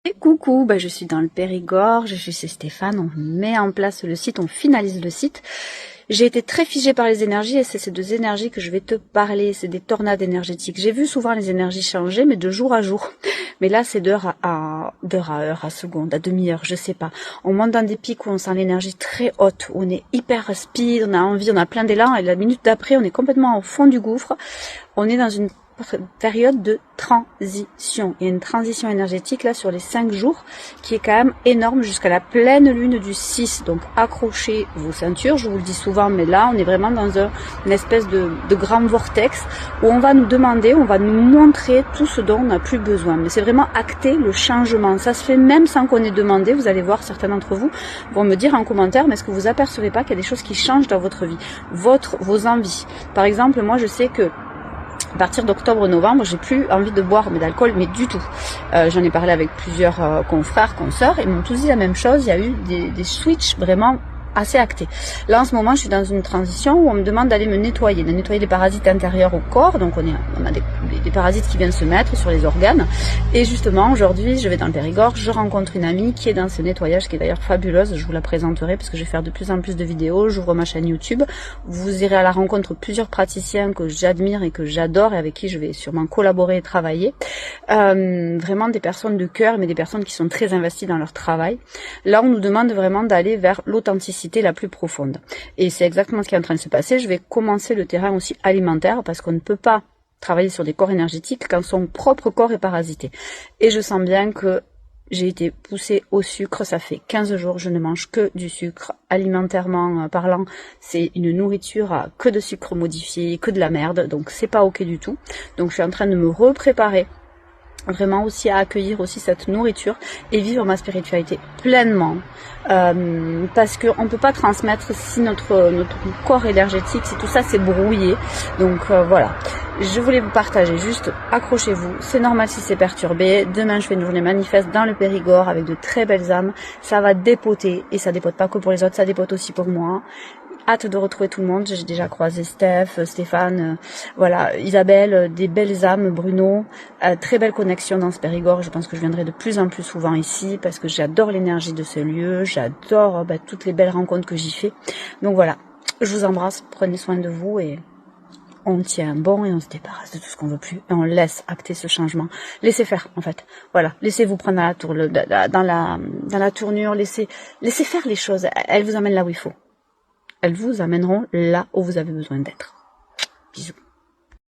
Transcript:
Et coucou, je suis dans le Périgord, je suis chez Stéphane, on met en place le site, on finalise le site. J'ai été très figée par les énergies et c'est ces deux énergies que je vais te parler, c'est des tornades énergétiques. J'ai vu souvent les énergies changer, mais de jour à jour. Mais là, c'est d'heure à heure, à seconde, à demi-heure, je sais pas. On monte dans des pics où on sent l'énergie très haute, où on est hyper speed, on a envie, on a plein d'élan et la minute d'après, on est complètement au fond du gouffre. On est dans une période de transition. Il y a une transition énergétique là sur les 5 jours qui est quand même énorme jusqu'à la pleine lune du 6. Donc accrochez vos ceintures, je vous le dis souvent, mais là on est vraiment dans une espèce de grand vortex où on va nous demander, on va nous montrer tout ce dont on n'a plus besoin. Mais c'est vraiment acter le changement. Ça se fait même sans qu'on ait demandé. Vous allez voir, certains d'entre vous vont me dire en commentaire, mais est-ce que vous apercevez pas qu'il y a des choses qui changent dans votre vie, vos envies. Par exemple, moi je sais que à partir d'octobre-novembre, j'ai plus envie de boire d'alcool, mais du tout. J'en ai parlé avec plusieurs confrères, consoeurs, et ils m'ont tous dit la même chose. Il y a eu des switches vraiment assez actés. Là, en ce moment, je suis dans une transition où on me demande d'aller me nettoyer, de nettoyer les parasites intérieurs au corps. Donc, on a des parasites qui viennent se mettre sur les organes. Et justement, aujourd'hui, je vais dans le Périgord, je rencontre une amie qui est dans ce nettoyage, qui est d'ailleurs fabuleuse. Je vous la présenterai parce que je vais faire de plus en plus de vidéos. J'ouvre ma chaîne YouTube. Vous irez à la rencontre de plusieurs praticiens que j'admire et que j'adore et avec qui je vais sûrement collaborer et travailler. Vraiment des personnes de cœur, mais des personnes qui sont très investies dans leur travail. Là, on nous demande vraiment d'aller vers l'authenticité la plus profonde. Et c'est exactement ce qui est en train de se passer. Je vais commencer le terrain aussi alimentaire parce qu'on ne peut pas travailler sur des corps énergétiques quand son propre corps est parasité. Et je sens bien que j'ai été poussée au sucre. Ça fait 15 jours, je ne mange que du sucre. Alimentairement parlant, c'est une nourriture à que de sucre modifié, que de la merde. Donc c'est pas ok du tout. Donc je suis en train de me repréparer vraiment aussi à accueillir aussi cette nourriture et vivre ma spiritualité pleinement, parce qu'on ne peut pas transmettre si notre corps énergétique, si tout ça c'est brouillé. Donc voilà, je voulais vous partager, juste accrochez-vous, c'est normal si c'est perturbé. Demain je fais une journée manifeste dans le Périgord avec de très belles âmes, ça va dépoter, et ça dépote pas que pour les autres, ça dépote aussi pour moi. Hâte de retrouver tout le monde. J'ai déjà croisé Stéphane, voilà, Isabelle, des belles âmes, Bruno, très belle connexion dans ce Périgord. Je pense que je viendrai de plus en plus souvent ici parce que j'adore l'énergie de ce lieu, j'adore toutes les belles rencontres que j'y fais. Donc voilà, je vous embrasse, prenez soin de vous et on tient bon et on se débarrasse de tout ce qu'on veut plus et on laisse acter ce changement. Laissez faire en fait. Voilà, laissez-vous prendre dans la tournure, laissez faire les choses. Elles vous amènent là où il faut. Elles vous amèneront là où vous avez besoin d'être. Bisous.